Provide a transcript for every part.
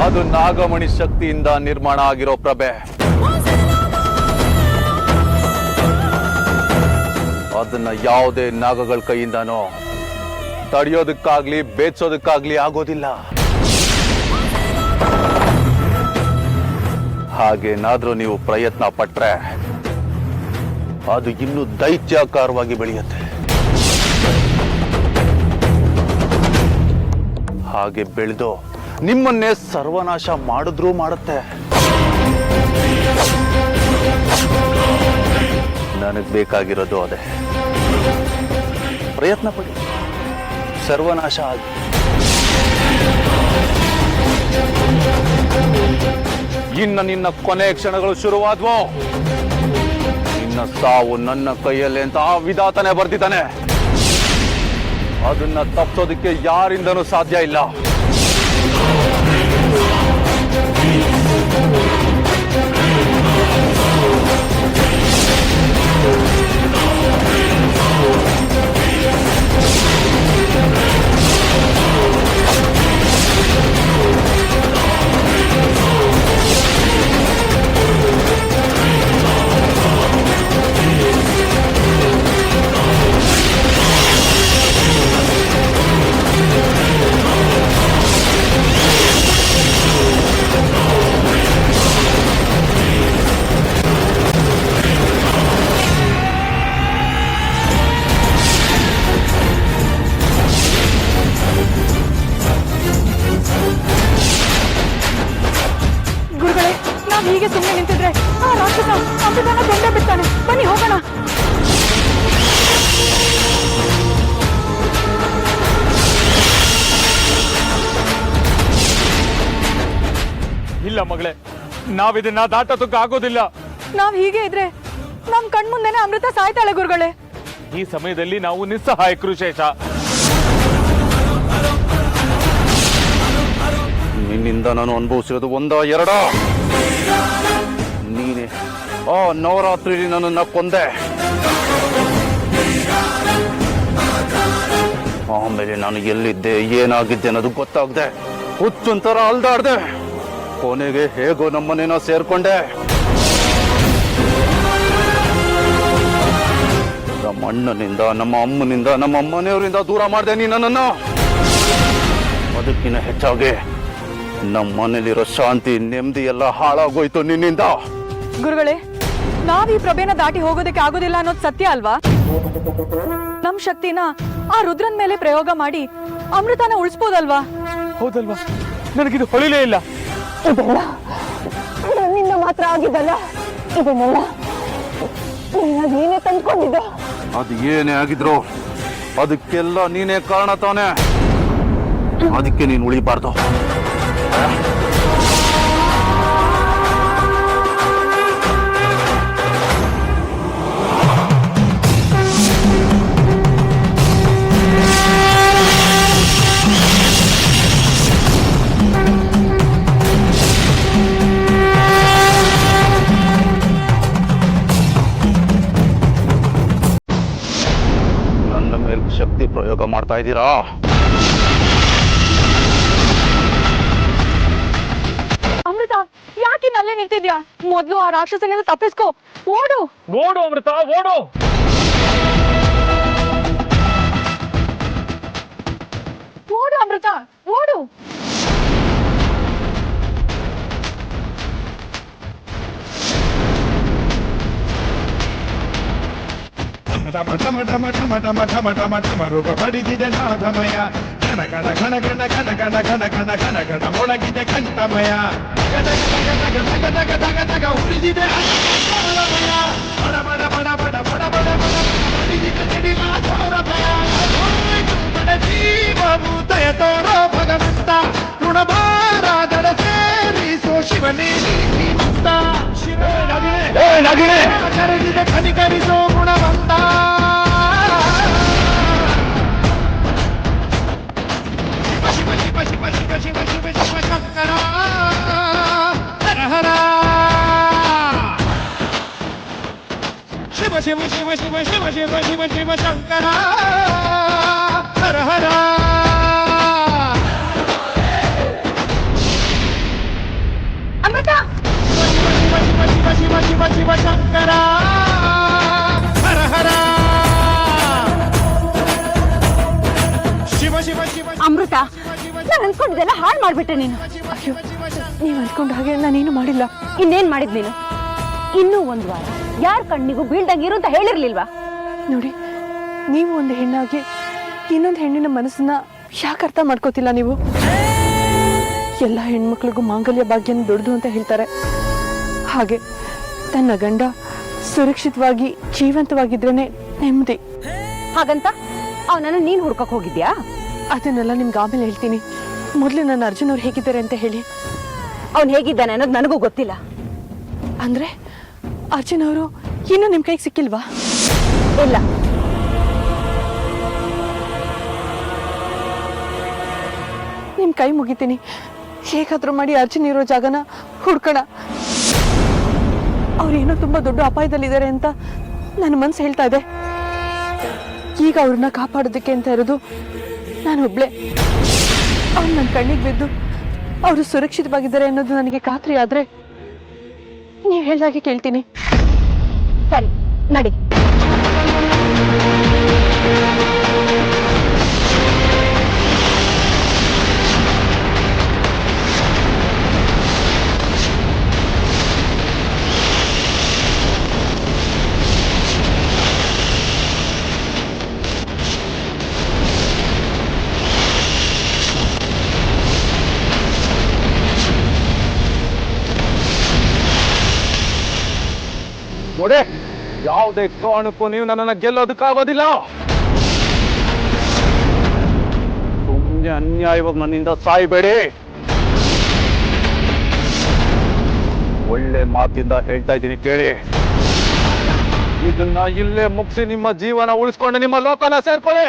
ಅದು ನಾಗಮಣಿ ಶಕ್ತಿಯಿಂದ ನಿರ್ಮಾಣ ಆಗಿರೋ ಪ್ರಭೆ. ಅದನ್ನ ಯಾವುದೇ ನಾಗಗಳ ಕೈಯಿಂದನೋ ತಡೆಯೋದಕ್ಕಾಗ್ಲಿ ಬೇಚೋದಕ್ಕಾಗ್ಲಿ ಆಗೋದಿಲ್ಲ. ಹಾಗೇನಾದ್ರೂ ನೀವು ಪ್ರಯತ್ನ ಪಟ್ರೆ ಅದು ಇನ್ನೂ ದೈತ್ಯಾಕಾರವಾಗಿ ಬೆಳೆಯುತ್ತೆ. ಹಾಗೆ ಬೆಳೆದು ನಿಮ್ಮನ್ನೇ ಸರ್ವನಾಶ ಮಾಡಿದ್ರೂ ಮಾಡುತ್ತೆ. ನನಗೆ ಬೇಕಾಗಿರೋದು ಅದೇ. ಪ್ರಯತ್ನ ಪಡಿ, ಸರ್ವನಾಶ ಆಗಿ. ಇನ್ನು ನಿನ್ನ ಕೊನೆ ಕ್ಷಣಗಳು ಶುರುವಾದ್ವೋ, ನಿನ್ನ ಸಾವು ನನ್ನ ಕೈಯಲ್ಲಿ ಅಂತ ಆ ವಿಧಾತನೇ ಬರ್ದಿದ್ದಾನೆ. ಅದನ್ನ ತಪ್ಪಿಸೋದಕ್ಕೆ ಯಾರಿಂದನೂ ಸಾಧ್ಯ ಇಲ್ಲ. ಹೀಗೆ ಸುಮ್ಮನೆ ನಿಂತಿದ್ರೆ ಆ ರಾಕ್ಷಸ ಅಮೃತನ ಕೊಂಡೇ ಬಿಡ್ತಾನೆ. ಬನ್ನಿ ಹೋಗೋಣ. ಇಲ್ಲ ಮಗಳೇ, ನಾವಿದನ್ನ ದಾಟೋದಕ್ಕೆ ಆಗೋದಿಲ್ಲ. ನಾವ್ ಹೀಗೆ ಇದ್ರೆ ನಮ್ ಕಣ್ಮುಂದೆನೆ ಅಮೃತ ಸಾಯ್ತಾಳೆ ಗುರುಗಳೇ. ಈ ಸಮಯದಲ್ಲಿ ನಾವು ನಿಸ್ಸಹಾಯಕರು ಶೇಷ. ನಿನ್ನಿಂದ ನಾನು ಅನುಭವಿಸಿರೋದು ಒಂದ ಎರಡ. ನೀನೆ ಆ ನವರಾತ್ರಿ ನನ್ನನ್ನ ಕೊಂದೆ. ಆಮೇಲೆ ನಾನು ಎಲ್ಲಿದ್ದೆ, ಏನಾಗಿದ್ದೆ ಅನ್ನೋದು ಗೊತ್ತಾಗದೆ ಹುಚ್ಚೊಂಥರ ಅಲ್ದಾಡ್ದೆ. ಕೊನೆಗೆ ಹೇಗೋ ನಮ್ಮನೇನ ಸೇರ್ಕೊಂಡೆ. ನಮ್ಮ ಅಣ್ಣನಿಂದ, ನಮ್ಮ ಅಮ್ಮನಿಂದ, ನಮ್ಮ ಮನೆಯವರಿಂದ ದೂರ ಮಾಡಿದೆ ನೀ ನನ್ನನ್ನು. ಅದಕ್ಕಿಂತ ಹೆಚ್ಚಾಗಿ ನಮ್ಮ ಮನೇಲಿರೋ ಶಾಂತಿ, ನೆಮ್ಮದಿ ಎಲ್ಲ ಹಾಳಾಗೋಯ್ತು ನಿನ್ನಿಂದ. ಗುರುಗಳೇ, ನಾವ್ ಈ ಪ್ರಭೆನ ದಾಟಿ ಹೋಗೋದಕ್ಕೆ ಆಗೋದಿಲ್ಲ ಅನ್ನೋದು ಸತ್ಯ ಅಲ್ವಾ? ನಮ್ ಶಕ್ತಿನ ಆ ರುದ್ರನ್ ಮೇಲೆ ಪ್ರಯೋಗ ಮಾಡಿ ಅಮೃತನ ಉಳಿಸ್ಬೋದಲ್ವಾ? ಹೌದಲ್ವಾ? ನನಗಿದು ಹೊಳಿಲೇ ಇಲ್ಲ. ಇದೆಲ್ಲ ನನ್ನಿಂದ ಮಾತ್ರ ಆಗಿದ್ದಲ್ಲ. ಇದನ್ನೆಲ್ಲ ನೀನೇ ತಂದ್ಕೊಂಡಿದ್ದ. ಅದು ಏನೇ ಆಗಿದ್ರು ಅದಕ್ಕೆಲ್ಲ ನೀನೇ ಕಾರಣ ತಾನೆ. ಅದಕ್ಕೆ ನೀನು ಉಳಿಬಾರ್ದು. ನನ್ನ ಮೇಲೆ ಶಕ್ತಿ ಪ್ರಯೋಗ ಮಾಡ್ತಾ ಇದ್ದೀರಾ? ಅಮೃತ, ಯಾಕೆ ನಲ್ಲೇ ನಿಂತಿದ್ಯಾ? ಮೊದ್ಲು ಆ ರಾಕ್ಷಸನಿಂದ ತಪ್ಪಿಸ್ಕೋ. ಓಡು ಓಡು ಅಮೃತ, ಓಡು. ಓಡು ಅಮೃತ, ಓಡು. ಅಮೃತ ಢಮ ಢಮ ಢಮ ಢಮ ಢಮ ಢಮ ರೂಪ ಬಡಿದಿದೆ ನಾದಮಯ ಘನ ಘನ ಘನ ಘನ ಘನ ಘನ ಘನ ಘನ ಘನ ಘನ ಮೊಳಗಿದೆ ಕಂಠಮಯ ಗದ ಗದ ಗದ ಗದ ಗದ ಗದ ಗದ ಉರಿದಿದೆ ತಾಳಮಯ ಬಡ ಬಡ ಬಡ ಬಡ ಬಡ ಬಡ ಬಡ ಬಡಿದಿದೆ ಸಿಡಿಲ ತಾಳಮಯ ಬಡ ಜೀವಭೂತಯ ತೋರೋ ಭಗವಂತ ಋಣಭಾರಾದಡ ಸೇರಿಸೋ ಶಿವನೇ ಮುಕ್ತ ಶಿವ ನಗಿನೆ ಕರೆದಿದೆ ಕನಿಕರಿಸೋ ಗುಣವಂತ ಶಿವ ಶಿವ ಶಿವ ಶಿವ ಶಿವ ಶಿವ ಶಿವ ಶಂಕರ ಹರ ಹರ ಶಿವ ಶಿವ ಶಿವ ಶಿವ ಶಿವ ಶಿವ ಶಿವ ಶಿವ ಶಂಕರ ಹರ ಹರ ಅಮೃತ ಶಿವ ಶಿವ ಶಿವ ಶಿವ ಶಿವ ಶಂಕರ ಹರ ಹರ ಶಿವ ಶಿವ ಶಿವ ಅಮೃತ ನಾನು ಅನ್ಕೊಂಡಿದ್ದೆಲ್ಲ ಹಾಳು ಮಾಡ್ಬಿಟ್ಟೆ ನೀನು. ಅಯ್ಯೋ ನೀವು ಅನ್ಕೊಂಡ ಹಾಗೆ ನಾನೇನು ಮಾಡಿಲ್ಲ. ಇನ್ನೇನ್ ಮಾಡಿದ್ ನೀನು? ಇನ್ನೂ ಒಂದ್ ವಾರ ಯಾರ ಕಣ್ಣಿಗೂ ಬೀಳ್ದಂಗಿರು ಅಂತ ಹೇಳಿರ್ಲಿಲ್ವಾ? ನೋಡಿ, ನೀವು ಒಂದು ಹೆಣ್ಣಾಗಿ ಇನ್ನೊಂದು ಹೆಣ್ಣಿನ ಮನಸ್ಸನ್ನ ಯಾಕೆ ಅರ್ಥ ಮಾಡ್ಕೋತಿಲ್ಲ ನೀವು? ಎಲ್ಲ ಹೆಣ್ಮಕ್ಳಿಗೂ ಮಾಂಗಲ್ಯ ಭಾಗ್ಯನ ದೊಡ್ಡದು ಅಂತ ಹೇಳ್ತಾರೆ. ಹಾಗೆ ತನ್ನ ಗಂಡ ಸುರಕ್ಷಿತವಾಗಿ ಜೀವಂತವಾಗಿದ್ರೇನೆ ನೆಮ್ಮದಿ. ಹಾಗಂತ ಅವನನ್ನು ನೀನ್ ಹುಡ್ಕಕ್ ಹೋಗಿದ್ಯಾ? ಅದನ್ನೆಲ್ಲ ನಿಮ್ಗೆ ಆಮೇಲೆ ಹೇಳ್ತೀನಿ. ಮೊದಲು ನನ್ನ ಅರ್ಜುನ್ ಅವ್ರು ಹೇಗಿದ್ದಾರೆ ಅಂತ ಹೇಳಿ. ಅವ್ನು ಹೇಗಿದ್ದಾನೆ ಅನ್ನೋದು ನನಗೂ ಗೊತ್ತಿಲ್ಲ. ಅಂದ್ರೆ ಅರ್ಜುನ್ ಅವರು ಇನ್ನೂ ನಿಮ್ ಕೈಗೆ ಸಿಕ್ಕಿಲ್ವಾ? ಇಲ್ಲ, ನಿಮ್ ಕೈ ಮುಗಿತೀನಿ. ಹೇಗಾದ್ರೂ ಮಾಡಿ ಅರ್ಜುನ್ ಇರೋ ಜಾಗನ ಹುಡ್ಕೋಣ. ಅವ್ರೇನೋ ತುಂಬಾ ದೊಡ್ಡ ಅಪಾಯದಲ್ಲಿದ್ದಾರೆ ಅಂತ ನನ್ನ ಮನ್ಸು ಹೇಳ್ತಾ ಇದೆ. ಈಗ ಅವ್ರನ್ನ ಕಾಪಾಡೋದಕ್ಕೆ ಅಂತ ಇರೋದು ನಾನು ಒಬ್ಳೆ. ಅವ್ರು ನನ್ನ ಕಣ್ಣಿಗೆ ಬಿದ್ದು ಅವರು ಸುರಕ್ಷಿತವಾಗಿದ್ದಾರೆ ಅನ್ನೋದು ನನಗೆ ಖಾತ್ರಿ ಆದ್ರೆ ನೀವು ಹೇಳ್ದಾಗೆ ಕೇಳ್ತೀನಿ. ಸರಿ, ನಡಿ. ನೋಡಿ, ಯಾವುದೇ ಕಾರಣಕ್ಕೂ ನೀವು ನನ್ನನ್ನು ಗೆಲ್ಲೋದಕ್ಕಾಗೋದಿಲ್ಲ. ಸುಮ್ಮನೆ ಅನ್ಯಾಯವಾಗಿ ನನ್ನಿಂದ ಸಾಯ್ಬೇಡಿ. ಒಳ್ಳೆ ಮಾತಿಂದ ಹೇಳ್ತಾ ಇದ್ದೀನಿ ಕೇಳಿ. ಇದನ್ನ ಇಲ್ಲೇ ಮುಗಿಸಿ ನಿಮ್ಮ ಜೀವನ ಉಳಿಸ್ಕೊಂಡು ನಿಮ್ಮ ಲೋಕನ ಸೇರ್ಕೊಳ್ಳಿ.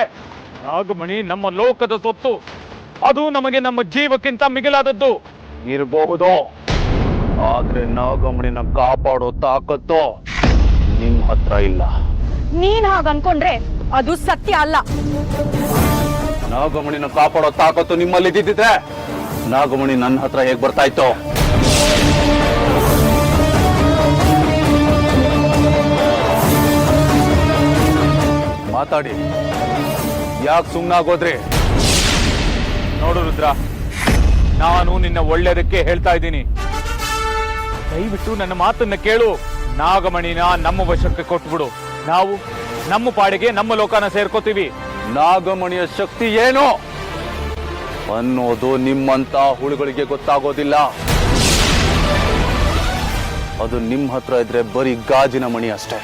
ನಾಗಮಣಿ ನಮ್ಮ ಲೋಕದ ಸೊತ್ತು. ಅದು ನಮಗೆ ನಮ್ಮ ಜೀವಕ್ಕಿಂತ ಮಿಗಿಲಾದದ್ದು. ಇರಬಹುದು, ಆದ್ರೆ ನಾಗಮಣಿನ ಕಾಪಾಡೋ ತಾಕತ್ತು ನಿಮ್ ಹತ್ರ ಇಲ್ಲ. ನೀನ್ ಹಾಗ ಅನ್ಕೊಂಡ್ರೆ ಅದು ಸತ್ಯ ಅಲ್ಲ. ನಾಗಮಣಿನ ಕಾಪಾಡೋ ತಾಕತ್ತು ನಿಮ್ಮಲ್ಲಿ ಇದ್ದಿದ್ರೆ ನಾಗಮಣಿ ನನ್ನ ಹತ್ರ ಹೇಗ್ ಬರ್ತಾ ಇತ್ತು? ಮಾತಾಡಿ, ಯಾಕೆ ಸುಮ್ಮನಾಗೋದ್ರಿ? ನೋಡು ರುದ್ರ, ನಾನು ನಿನ್ನ ಒಳ್ಳೆಯದಕ್ಕೆ ಹೇಳ್ತಾ ಇದ್ದೀನಿ. ದಯವಿಟ್ಟು ನನ್ನ ಮಾತನ್ನ ಕೇಳು. ನಾಗಮಣಿನ ನಮ್ಮ ವಶಕ್ಕೆ ಕೊಟ್ಬಿಡು. ನಾವು ನಮ್ಮ ಪಾಡಿಗೆ ನಮ್ಮ ಲೋಕನ ಸೇರ್ಕೋತೀವಿ. ನಾಗಮಣಿಯ ಶಕ್ತಿ ಏನು ಅನ್ನೋದು ನಿಮ್ಮಂತ ಹುಳುಗಳಿಗೆ ಗೊತ್ತಾಗೋದಿಲ್ಲ. ಅದು ನಿಮ್ಮ ಹತ್ರ ಇದ್ರೆ ಬರೀ ಗಾಜಿನ ಮಣಿ ಅಷ್ಟೇ.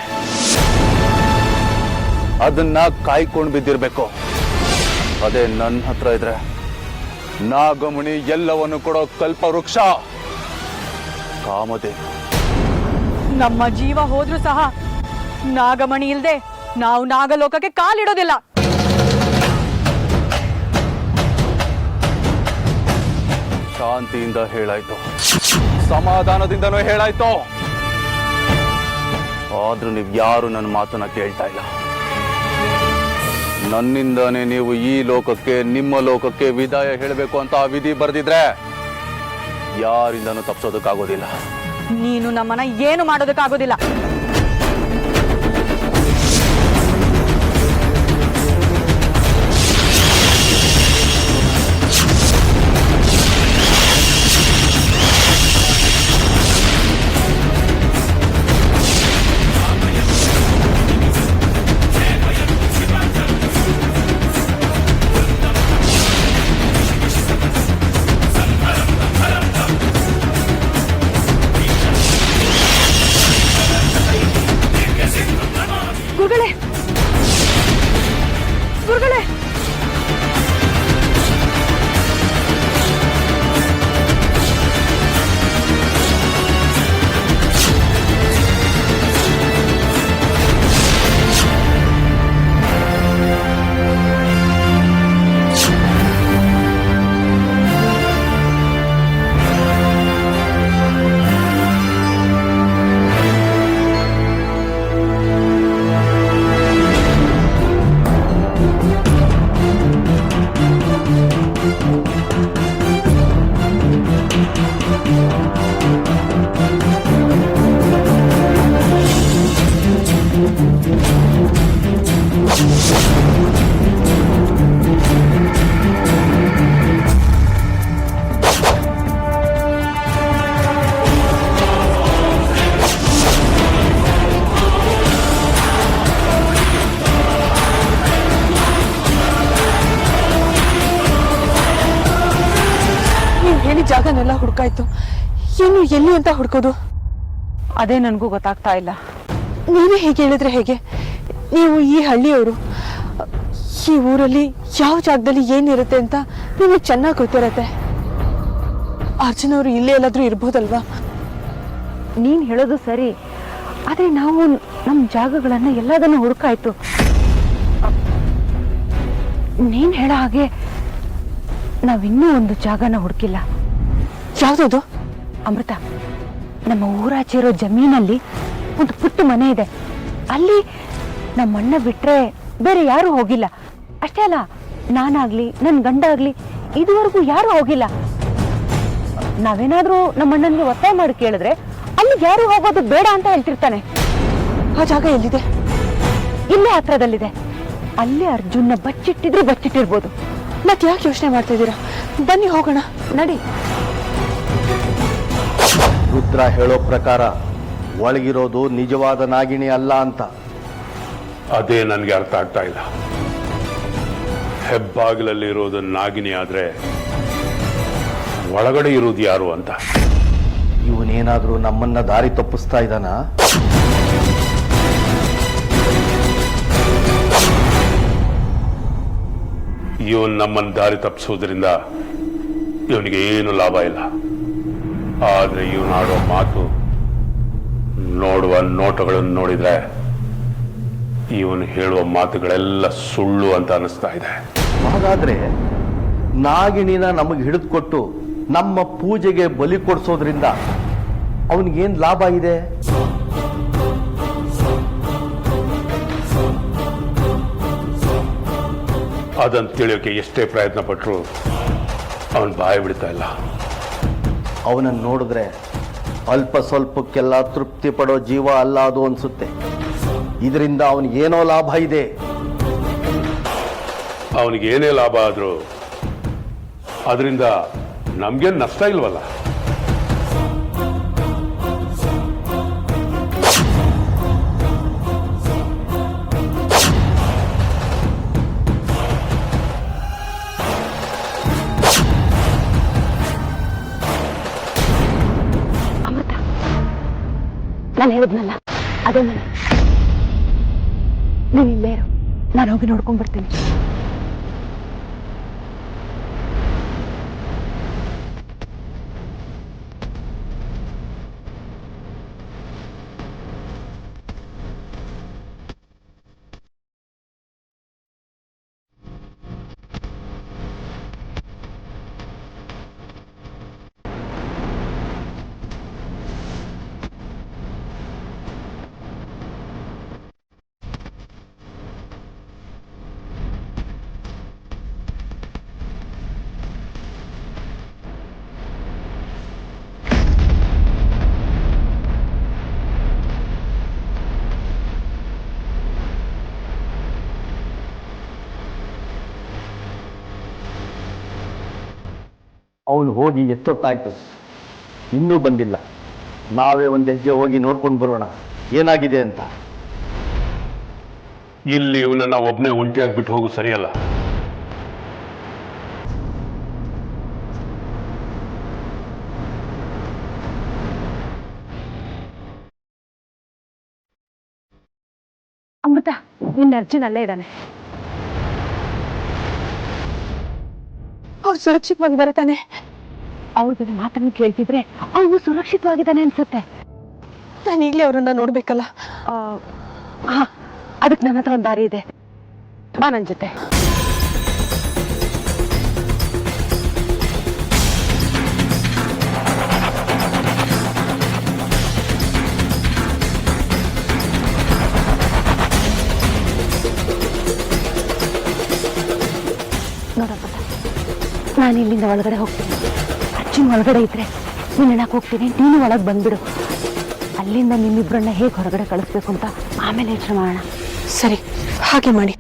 ಅದನ್ನ ಕಾಯ್ಕೊಂಡು ಬಿದ್ದಿರ್ಬೇಕು. ಅದೇ ನನ್ನ ಹತ್ರ ಇದ್ರೆ ನಾಗಮಣಿ ಎಲ್ಲವನ್ನು ಕೊಡೋ ಕಲ್ಪವೃಕ್ಷ ಕಾಮಧೇನು. ನಮ್ಮ ಜೀವ ಹೋದ್ರೂ ಸಹ ನಾಗಮಣಿ ಇಲ್ದೆ ನಾವು ನಾಗಲೋಕಕ್ಕೆ ಕಾಲಿಡೋದಿಲ್ಲ. ಶಾಂತಿಯಿಂದ ಹೇಳಾಯ್ತು, ಸಮಾಧಾನದಿಂದನೂ ಹೇಳಾಯ್ತು. ಆದ್ರೂ ನೀವು ಯಾರು ನನ್ನ ಮಾತನ್ನ ಕೇಳ್ತಾ ಇಲ್ಲ. ನನ್ನಿಂದಾನೇ ನೀವು ಈ ಲೋಕಕ್ಕೆ, ನಿಮ್ಮ ಲೋಕಕ್ಕೆ ವಿದಾಯ ಹೇಳಬೇಕು ಅಂತ ಆ ವಿಧಿ ಬರೆದಿದ್ರೆ ಯಾರಿಂದನೂ ತಪ್ಪಿಸೋದಕ್ಕಾಗೋದಿಲ್ಲ. ನೀನು ನಮ್ಮನ್ನ ಏನು ಮಾಡೋದಕ್ಕಾಗೋದಿಲ್ಲ. ಹೇಳಿದ ಜಾಗನೆಲ್ಲ ಹುಡುಕಾಯ್ತು, ಏನು ಎಲ್ಲಿ ಅಂತ ಹುಡ್ಕೋದು? ಅದೇ ನನಗೂ ಗೊತ್ತಾಗ್ತಾ ಇಲ್ಲ. ನೀವೇ ಹೇಗೆ ಹೇಳಿದ್ರೆ ಹೇಗೆ? ನೀವು ಈ ಹಳ್ಳಿಯವರು, ಈ ಊರಲ್ಲಿ ಯಾವ ಜಾಗದಲ್ಲಿ ಏನಿರುತ್ತೆ ಅಂತ ನಿಮಗೆ ಚೆನ್ನಾಗಿ ಗೊತ್ತಿರತ್ತೆ. ಅರ್ಜುನ್ ಅವರು ಇಲ್ಲೇ ಎಲ್ಲಾದ್ರೂ ಇರ್ಬೋದಲ್ವಾ? ನೀನ್ ಹೇಳೋದು ಸರಿ, ಆದ್ರೆ ನಾವು ನಮ್ಮ ಜಾಗಗಳನ್ನ ಎಲ್ಲದನ್ನು ಹುಡುಕಾಯ್ತು. ನೀನ್ ಹೇಳೋ ಹಾಗೆ ನಾವಿನ್ನೂ ಒಂದು ಜಾಗನ ಹುಡುಕಿಲ್ಲ. ಯಾವ್ದದು? ಅಮೃತ, ನಮ್ಮ ಊರಾಚೆ ಇರೋ ಜಮೀನಲ್ಲಿ ಒಂದು ಪುಟ್ಟ ಮನೆ ಇದೆ. ಅಲ್ಲಿ ನಮ್ಮಣ್ಣ ಬಿಟ್ರೆ ಬೇರೆ ಯಾರು ಹೋಗಿಲ್ಲ. ಅಷ್ಟೇ ಅಲ್ಲ, ನಾನಾಗ್ಲಿ ನನ್ನ ಗಂಡ ಆಗ್ಲಿ ಇದುವರೆಗೂ ಯಾರು ಹೋಗಿಲ್ಲ. ನಾವೇನಾದ್ರೂ ನಮ್ಮಣ್ಣನ್ಗೆ ಒತ್ತಾಯ ಮಾಡಿ ಕೇಳಿದ್ರೆ ಅಲ್ಲಿ ಯಾರು ಹೋಗೋದು ಬೇಡ ಅಂತ ಹೇಳ್ತಿರ್ತಾನೆ. ಆ ಜಾಗ ಎಲ್ಲಿದೆ? ಇಲ್ಲೇ ಹತ್ರದಲ್ಲಿದೆ. ಅಲ್ಲೇ ಅರ್ಜುನ್ನ ಬಚ್ಚಿಟ್ಟಿದ್ರು ಬಚ್ಚಿಟ್ಟಿರ್ಬೋದು. ಮತ್ತೆ ಯಾಕೆ ಯೋಚನೆ ಮಾಡ್ತಾ ಇದ್ದೀರಾ? ಬನ್ನಿ ಹೋಗೋಣ, ನಡಿ. ರುದ್ರ ಹೇಳೋ ಪ್ರಕಾರ ಒಳಗಿರೋದು ನಿಜವಾದ ನಾಗಿಣಿ ಅಲ್ಲ ಅಂತ. ಅದೇ ನನಗೆ ಅರ್ಥ ಆಗ್ತಾ ಇಲ್ಲ. ಹೆಬ್ಬಾಗಿಲಲ್ಲಿ ಇರೋದು ನಾಗಿನಿ ಆದ್ರೆ ಒಳಗಡೆ ಇರೋದು ಯಾರು ಅಂತ. ಇವನೇನಾದ್ರೂ ನಮ್ಮನ್ನ ದಾರಿ ತಪ್ಪಿಸ್ತಾ ಇದ್ದಾನ? ಇವನ್ ನಮ್ಮನ್ನ ದಾರಿ ತಪ್ಪಿಸೋದ್ರಿಂದ ಇವನಿಗೆ ಏನು ಲಾಭ ಇಲ್ಲ. ಆದ್ರೆ ಇವನು ಆಡೋ ಮಾತು, ನೋಡುವ ನೋಟಗಳನ್ನು ನೋಡಿದ್ರೆ ಇವನು ಹೇಳುವ ಮಾತುಗಳೆಲ್ಲ ಸುಳ್ಳು ಅಂತ ಅನಿಸ್ತಾ ಇದೆ. ಹಾಗಾದ್ರೆ ನಾಗಿಣಿನ ನಮಗೆ ಹಿಡಿದುಕೊಟ್ಟು ನಮ್ಮ ಪೂಜೆಗೆ ಬಲಿ ಕೊಡಿಸೋದ್ರಿಂದ ಅವನಿಗೇನ್ ಲಾಭ ಇದೆ? ಅದನ್ನು ತಿಳಿಯೋಕೆ ಎಷ್ಟೇ ಪ್ರಯತ್ನ ಪಟ್ಟರು ಅವನು ಬಾಯಿ ಬಿಡ್ತಾ ಇಲ್ಲ. ಅವನನ್ನು ನೋಡಿದ್ರೆ ಅಲ್ಪ ಸ್ವಲ್ಪಕ್ಕೆಲ್ಲ ತೃಪ್ತಿ ಪಡೋ ಜೀವ ಅಲ್ಲ ಅದು ಅನ್ಸುತ್ತೆ. ಇದರಿಂದ ಅವನಿಗೇನೋ ಲಾಭ ಇದೆ. ಅವನಿಗೆ ಏನೇ ಲಾಭ ಆದ್ರೂ ಅದರಿಂದ ನಮ್ಗೇನು ನಷ್ಟ ಇಲ್ವಲ್ಲ. ಅಮೃತ, ನಾನು ಹೇಳಿದ್ನಲ್ಲ ಅದೇ ಮನೆ. ನೀನ್ ಇಲ್ಲೇ ಇರು, ನಾನು ಹೋಗಿ ನೋಡ್ಕೊಂಡ್ ಬರ್ತೀನಿ. ಅವನು ಹೋಗಿ ಎಷ್ಟೊತ್ತಾಯ್ತು, ಇನ್ನೂ ಬಂದಿಲ್ಲ. ನಾವೇ ಒಂದು ಹೆಜ್ಜೆ ಹೋಗಿ ನೋಡ್ಕೊಂಡು ಬರೋಣ ಏನಾಗಿದೆ ಅಂತ. ಇಲ್ಲಿ ಇವನನ್ನ ಒಬ್ಬನೇ ಒಂಟಿಯಾಗ್ಬಿಟ್ಟು ಹೋಗು ಸರಿಯಲ್ಲ. ಅಮೃತ, ನಿನ್ನ ಅರ್ಜುನ್ ಅಲ್ಲೇ ಇದ್ದಾನೆ. ಅವ್ರು ಸುರಕ್ಷಿತವಾಗಿ ಬರತಾನೆ. ಅವ್ರ ಜೊತೆ ಮಾತನ್ನು ಕೇಳ್ತಿದ್ರೆ ಅವನು ಸುರಕ್ಷಿತವಾಗಿದ್ದಾನೆ ಅನ್ಸುತ್ತೆ. ನಾನು ಈಗಲೇ ಅವರನ್ನ ನೋಡ್ಬೇಕಲ್ಲ. ಅದಕ್ಕೆ ನನ್ನ ಹತ್ರ ಒಂದು ದಾರಿ ಇದೆ. ಬಾ ನನ್ನ ಜೊತೆ. ನೋಡಪ್ಪ, ನಾನು ಇಲ್ಲಿಂದ ಒಳಗಡೆ ಹೋಗ್ತೀನಿ. ಅರ್ಜುನ್ ಒಳಗಡೆ ಇದ್ರೆ ನೀನು ಹೇಳಕ್ ಹೋಗ್ತೀನಿ, ನೀನು ಒಳಗೆ ಬಂದ್ಬಿಡು. ಅಲ್ಲಿಂದ ನಿಮ್ಮಿಬ್ಬರನ್ನ ಹೇಗೆ ಹೊರಗಡೆ ಕಳಿಸ್ಬೇಕು ಅಂತ ಆಮೇಲೆ ಯೋಚನೆ ಮಾಡೋಣ. ಸರಿ, ಹಾಗೆ ಮಾಡಿ.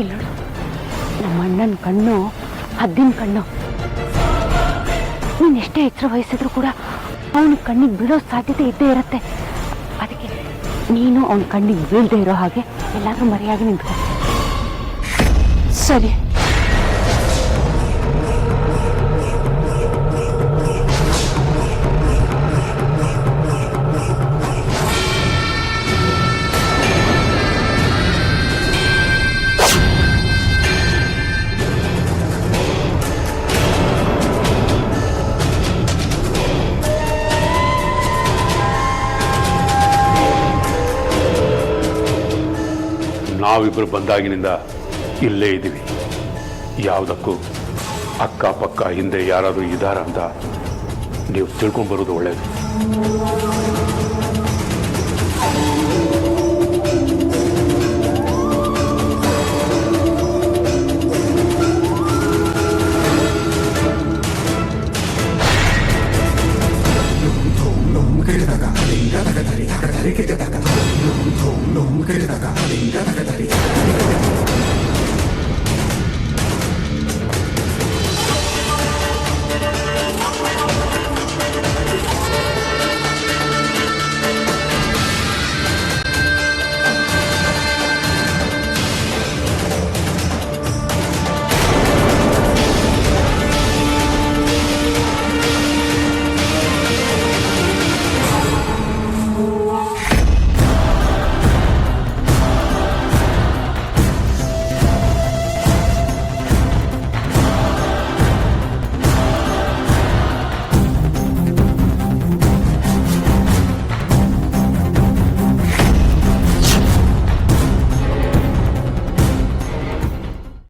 ಇಲ್ಲ, ನಮ್ಮ ಅಣ್ಣನ ಕಣ್ಣು ಹದ್ದಿನ ಕಣ್ಣು. ನೀನು ಎಷ್ಟೇ ಎಚ್ಚರ ವಹಿಸಿದ್ರು ಕೂಡ ಅವನ ಕಣ್ಣಿಗೆ ಬೀಳೋ ಸಾಧ್ಯತೆ ಇದ್ದೇ ಇರುತ್ತೆ. ಅದಕ್ಕೆ ನೀನು ಅವನ ಕಣ್ಣಿಗೆ ಬೀಳದೆ ಇರೋ ಹಾಗೆ ಎಲ್ಲಾದ್ರೂ ಮರೆಯಾಗಿ ನಿಂತ್ಕೊ. ಸರಿ. ನಾವಿಬ್ಬರು ಬಂದಾಗಿನಿಂದ ಇಲ್ಲೇ ಇದ್ದೀವಿ. ಯಾವುದಕ್ಕೂ ಅಕ್ಕಪಕ್ಕ ಹಿಂದೆ ಯಾರಾದರೂ ಇದ್ದಾರ ಅಂತ ನೀವು ತಿಳ್ಕೊಂಡ್ಬರೋದು ಒಳ್ಳೆಯದು. ಕಿಡಿದಾಗ